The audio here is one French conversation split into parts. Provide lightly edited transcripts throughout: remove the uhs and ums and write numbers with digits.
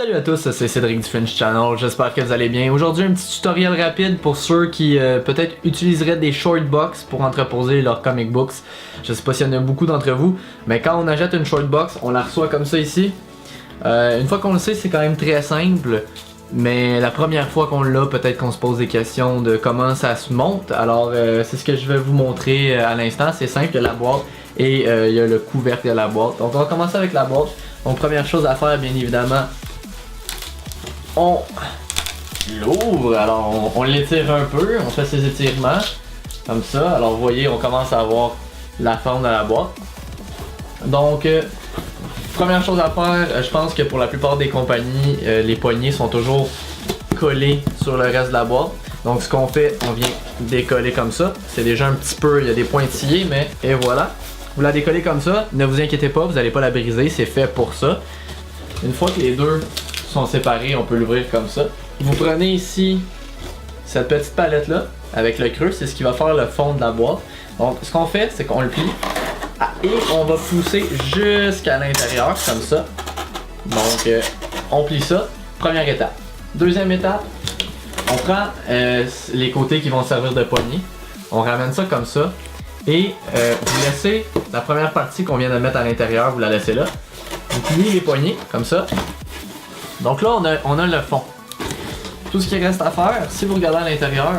Salut à tous, c'est Cédric du French Channel, j'espère que vous allez bien. Aujourd'hui un petit tutoriel rapide pour ceux qui peut-être utiliseraient des short box pour entreposer leurs comic books. Je sais pas s'il y en a beaucoup d'entre vous, mais quand on achète une short box, on la reçoit comme ça ici. Une fois qu'on le sait, c'est quand même très simple. Mais la première fois qu'on l'a, peut-être qu'on se pose des questions de comment ça se monte. Alors c'est ce que je vais vous montrer à l'instant. C'est simple, il y a la boîte et il y a le couvercle de la boîte. Donc on va commencer avec la boîte. Donc première chose à faire, bien évidemment, on l'ouvre. Alors on l'étire un peu, on fait ses étirements comme ça. Alors vous voyez, on commence à avoir la forme de la boîte. Donc première chose à faire, je pense que pour la plupart des compagnies, les poignées sont toujours collées sur le reste de la boîte. Donc ce qu'on fait, on vient décoller comme ça. C'est déjà un petit peu, il y a des pointillés, mais et voilà. Vous la décollez comme ça, ne vous inquiétez pas, vous n'allez pas la briser, c'est fait pour ça. Une fois que les deux sont séparés, on peut l'ouvrir comme ça. Vous prenez ici cette petite palette là, avec le creux, c'est ce qui va faire le fond de la boîte. Donc ce qu'on fait, c'est qu'on le plie. Et on va pousser jusqu'à l'intérieur, comme ça. Donc, on plie ça. Première étape. Deuxième étape, on prend les côtés qui vont servir de poignée. On ramène ça comme ça. Et vous laissez la première partie qu'on vient de mettre à l'intérieur, vous la laissez là. Vous pliez les poignées, comme ça. Donc là, on a le fond. Tout ce qui reste à faire, si vous regardez à l'intérieur,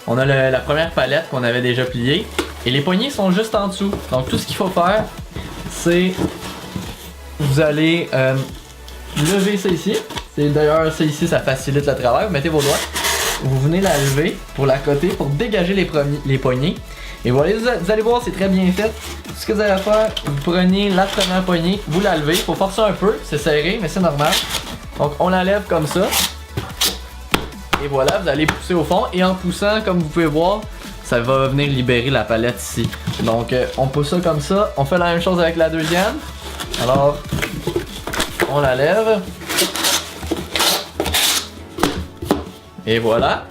on a la première palette qu'on avait déjà pliée. Et les poignées sont juste en dessous. Donc tout ce qu'il faut faire, c'est vous allez lever ça ici. D'ailleurs, ça ici, ça facilite le travail. Vous mettez vos doigts. Vous venez la lever pour la coter, pour dégager les poignées. Et voilà, vous allez voir, c'est très bien fait. Ce que vous allez faire, vous prenez la première poignée, vous la levez. Il faut forcer un peu, c'est serré, mais c'est normal. Donc on la lève comme ça. Et voilà, vous allez pousser au fond. Et en poussant, comme vous pouvez voir, ça va venir libérer la palette ici. Donc on pousse ça comme ça. On fait la même chose avec la deuxième. Alors, on la lève. Et voilà.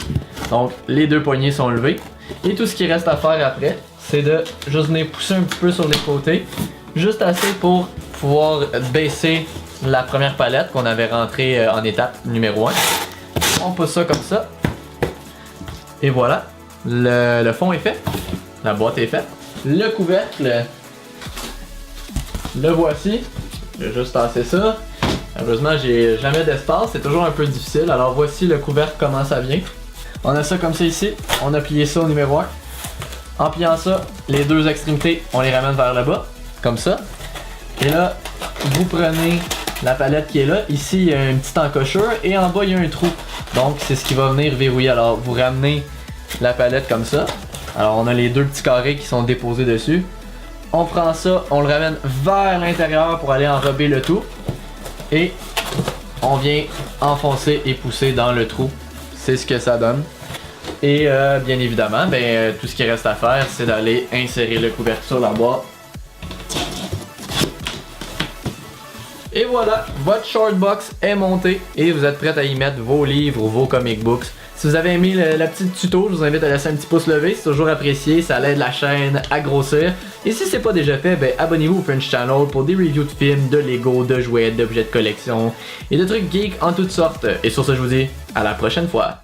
Donc les deux poignées sont levées. Et tout ce qui reste à faire après, c'est de juste venir pousser un petit peu sur les côtés. Juste assez pour pouvoir baisser la première palette qu'on avait rentrée en étape numéro 1. On pousse ça comme ça. Et voilà. Le fond est fait, la boîte est faite, le couvercle, le voici, je vais juste tasser ça. Heureusement j'ai jamais d'espace, c'est toujours un peu difficile, alors voici le couvercle comment ça vient. On a ça comme ça ici, on a plié ça au numéro 1. En pliant ça, les deux extrémités, on les ramène vers le bas, comme ça. Et là, vous prenez la palette qui est là, ici il y a une petite encochure et en bas il y a un trou. Donc c'est ce qui va venir verrouiller, alors vous ramenez la palette comme ça. Alors on a les deux petits carrés qui sont déposés dessus. On prend ça, on le ramène vers l'intérieur pour aller enrober le tout. Et on vient enfoncer et pousser dans le trou. C'est ce que ça donne. Et bien évidemment, tout ce qui reste à faire, c'est d'aller insérer le couvercle sur la boîte. Et voilà, votre short box est montée et vous êtes prêt à y mettre vos livres ou vos comic books. Si vous avez aimé la petite tuto, je vous invite à laisser un petit pouce levé, c'est toujours apprécié, ça aide la chaîne à grossir. Et si c'est pas déjà fait, abonnez-vous au French Channel pour des reviews de films, de Lego, de jouets, d'objets de collection et de trucs geeks en toutes sortes. Et sur ce, je vous dis à la prochaine fois.